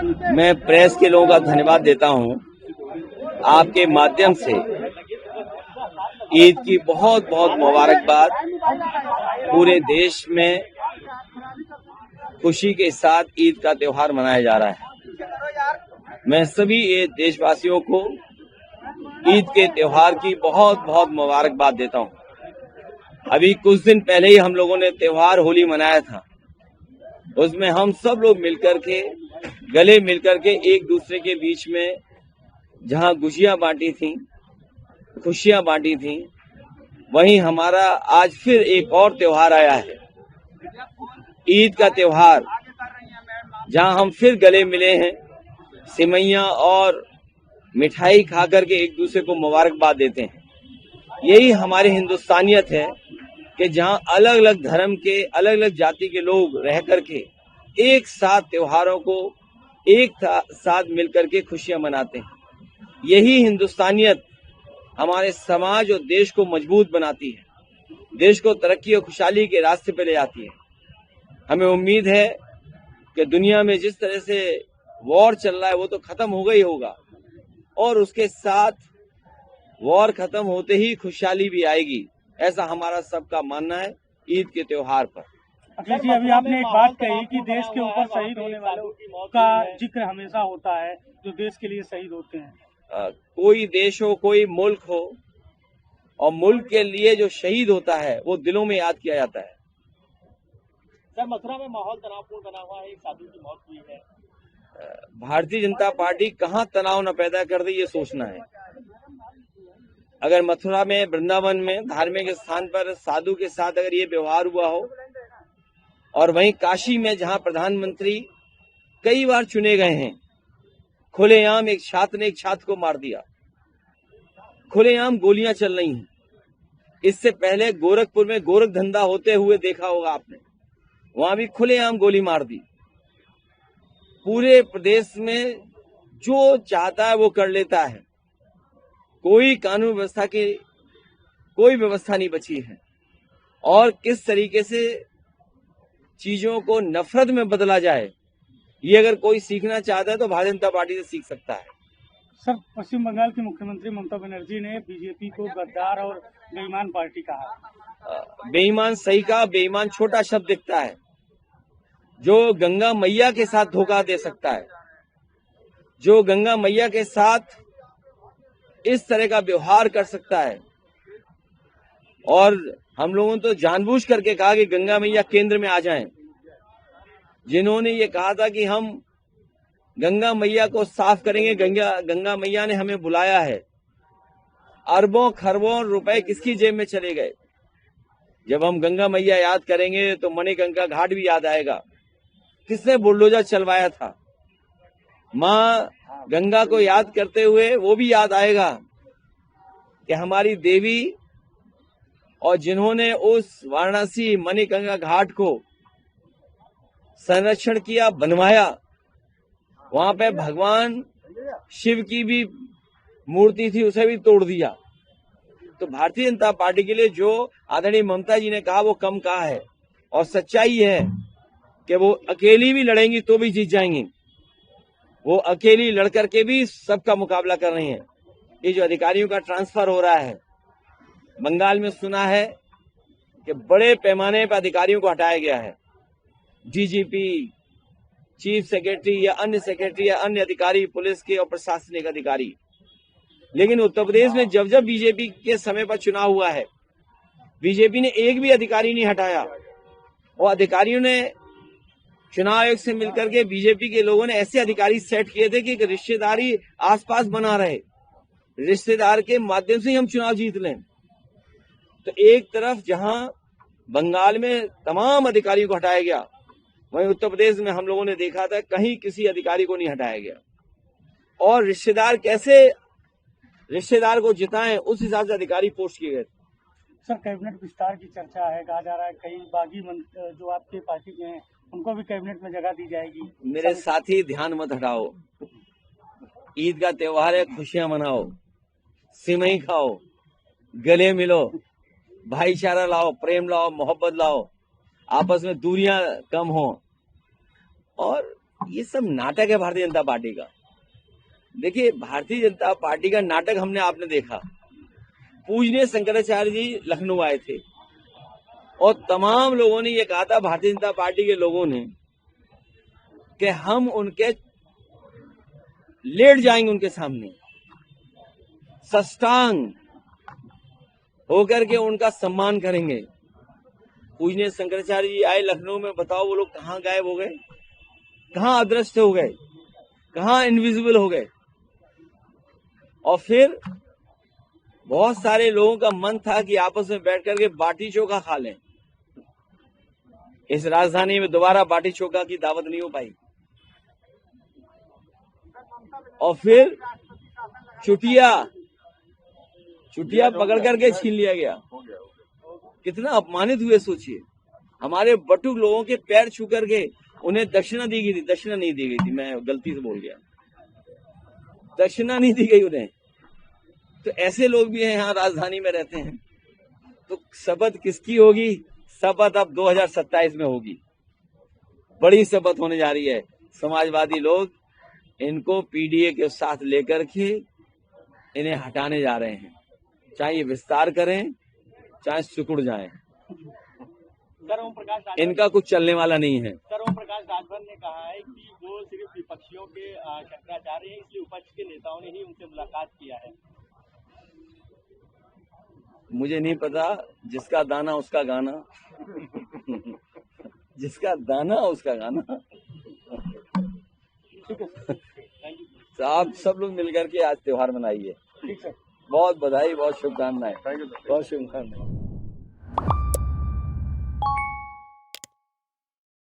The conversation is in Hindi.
मैं प्रेस के लोगों का धन्यवाद देता हूं। आपके माध्यम से ईद की बहुत बहुत मुबारकबाद। पूरे देश में खुशी के साथ ईद का त्योहार मनाया जा रहा है। मैं सभी देशवासियों को ईद के त्योहार की बहुत बहुत मुबारकबाद देता हूं। अभी कुछ दिन पहले ही हम लोगों ने त्योहार होली मनाया था। उसमें हम सब लोग मिलकर के गले मिलकर के एक दूसरे के बीच में जहां खुशियां बांटी थी, खुशियां बांटी थी, वहीं हमारा आज फिर एक और त्योहार आया है, ईद का त्योहार, जहां हम फिर गले मिले हैं, सिमैया और मिठाई खाकर के एक दूसरे को मुबारकबाद देते हैं। यही हमारी हिंदुस्तानियत है कि जहां अलग अलग धर्म के, अलग अलग जाति के लोग रह करके एक साथ त्योहारों को एक साथ मिलकर के खुशियां मनाते हैं। यही हिंदुस्तानियत हमारे समाज और देश को मजबूत बनाती है, देश को तरक्की और खुशहाली के रास्ते पे ले जाती है। हमें उम्मीद है कि दुनिया में जिस तरह से वॉर चल रहा है वो तो खत्म होगा ही होगा, और उसके साथ वॉर खत्म होते ही खुशहाली भी आएगी, ऐसा हमारा सबका मानना है ईद के त्योहार पर। अखिलेश जी, अभी आपने एक बात कही कि देश के ऊपर शहीद होने वालों का जिक्र हमेशा होता है, जो देश के लिए शहीद होते हैं। कोई देश हो, कोई मुल्क हो, और मुल्क के लिए जो शहीद होता है वो दिलों में याद किया जाता है। सर, मथुरा में माहौल तनावपूर्ण बना हुआ है, एक साधु की मौत हुई है। भारतीय जनता पार्टी कहाँ तनाव न पैदा कर दे, ये सोचना है। अगर मथुरा में, वृंदावन में, धार्मिक स्थान पर साधु के साथ अगर ये व्यवहार हुआ हो, और वहीं काशी में जहां प्रधानमंत्री कई बार चुने गए हैं, खुलेआम एक छात्र ने एक छात्र को मार दिया, खुलेआम गोलियां चल रही हैं। इससे पहले गोरखपुर में गोरख धंधा होते हुए देखा होगा आपने, वहां भी खुलेआम गोली मार दी। पूरे प्रदेश में जो चाहता है वो कर लेता है, कोई कानून व्यवस्था की कोई व्यवस्था नहीं बची है। और किस तरीके से चीजों को नफरत में बदला जाए, ये अगर कोई सीखना चाहता है तो भारतीय जनता पार्टी से सीख सकता है। सर, पश्चिम बंगाल की मुख्यमंत्री ममता बनर्जी ने बीजेपी को गद्दार और बेईमान पार्टी कहा। बेईमान सही कहा, बेईमान छोटा शब्द दिखता है। जो गंगा मैया के साथ धोखा दे सकता है, जो गंगा मैया के साथ इस तरह का व्यवहार कर सकता है, और हम लोगों ने तो जानबूझ करके कहा कि गंगा मैया केंद्र में आ जाएं। जिन्होंने ये कहा था कि हम गंगा मैया को साफ करेंगे, गंगा मैया ने हमें बुलाया है, अरबों खरबों रुपए किसकी जेब में चले गए। जब हम गंगा मैया याद करेंगे तो मणिकंका घाट भी याद आएगा, किसने बुलडोजर चलवाया था। माँ गंगा को याद करते हुए वो भी याद आएगा कि हमारी देवी, और जिन्होंने उस वाराणसी मणिकंका घाट को संरक्षण किया, बनवाया, वहां पे भगवान शिव की भी मूर्ति थी, उसे भी तोड़ दिया। तो भारतीय जनता पार्टी के लिए जो आदरणीय ममता जी ने कहा वो कम कहा है, और सच्चाई है कि वो अकेली भी लड़ेंगी तो भी जीत जाएंगी। वो अकेली लड़कर के भी सबका मुकाबला कर रही हैं। ये जो अधिकारियों का ट्रांसफर हो रहा है बंगाल में, सुना है कि बड़े पैमाने पर अधिकारियों को हटाया गया है, डीजीपी, चीफ सेक्रेटरी या अन्य सेक्रेटरी या अन्य अधिकारी, पुलिस के और प्रशासनिक अधिकारी। लेकिन उत्तर प्रदेश में जब जब बीजेपी के समय पर चुनाव हुआ है, बीजेपी ने एक भी अधिकारी नहीं हटाया, और अधिकारियों ने चुनाव आयोग से मिलकर के बीजेपी के लोगों ने ऐसे अधिकारी सेट किए थे कि रिश्तेदारी आसपास बना रहे, रिश्तेदार के माध्यम से ही हम चुनाव जीत लें। तो एक तरफ जहां बंगाल में तमाम अधिकारियों को हटाया गया, वहीं उत्तर प्रदेश में हम लोगों ने देखा था कहीं किसी अधिकारी को नहीं हटाया गया। और रिश्तेदार कैसे रिश्तेदार को जिताएं, उस हिसाब से अधिकारी पोस्ट किए गए। सर, कैबिनेट विस्तार की चर्चा है, कहा जा रहा है कई बागी जो आपके पार्टी के हैं उनको भी कैबिनेट में जगह दी जाएगी। मेरे साथी, ध्यान मत हटाओ, ईद का त्योहार है, खुशियां मनाओ, सिमई खाओ, गले मिलो, भाईचारा लाओ, प्रेम लाओ, मोहब्बत लाओ, आपस में दूरियां कम हो, और ये सब नाटक है भारतीय जनता पार्टी का। देखिए, भारतीय जनता पार्टी का नाटक हमने आपने देखा। पूजनीय शंकराचार्य जी लखनऊ आए थे और तमाम लोगों ने ये कहा था, भारतीय जनता पार्टी के लोगों ने, कि हम उनके लेट जाएंगे, उनके सामने साष्टांग होकर के उनका सम्मान करेंगे। पूजनीय शंकराचार्य जी आए लखनऊ में, बताओ वो लोग कहां गायब हो गए, कहां अदृश्य हो गए, कहां इनविजिबल हो गए। और फिर बहुत सारे लोगों का मन था कि आपस में बैठ करके बाटी चोखा खा लें। इस राजधानी में दोबारा बाटी चोखा की दावत नहीं हो पाई। और फिर चुटिया पकड़ करके छीन लिया गया। कितना अपमानित हुए सोचिए। हमारे बटुक लोगों के पैर छू करके उन्हें दक्षिणा दी गई थी। दक्षिणा नहीं दी गई थी, मैं गलती से बोल गया, दक्षिणा नहीं दी गई उन्हें। तो ऐसे लोग भी हैं यहाँ राजधानी में रहते हैं। तो शपथ किसकी होगी? शपथ अब 2027 में होगी। बड़ी शपथ होने जा रही है। समाजवादी लोग इनको पीडीए के साथ लेकर के इन्हें हटाने जा रहे हैं, चाहे ये विस्तार करें चाहे सिकुड़ जाएं। इनका कुछ चलने वाला नहीं है। सर, ओम प्रकाश राजभर ने कहा है कि वो सिर्फ विपक्षियों के शंकराचार्य हैं, इसलिए विपक्ष के नेताओं ने ही उनसे मुलाकात किया है। मुझे नहीं पता, जिसका दाना उसका गाना जिसका दाना उसका गाना। तो आप सब लोग मिलकर के आज त्योहार मनाइए। बहुत बधाई, बहुत शुभकामनाएं, बहुत शुभकामनाएं।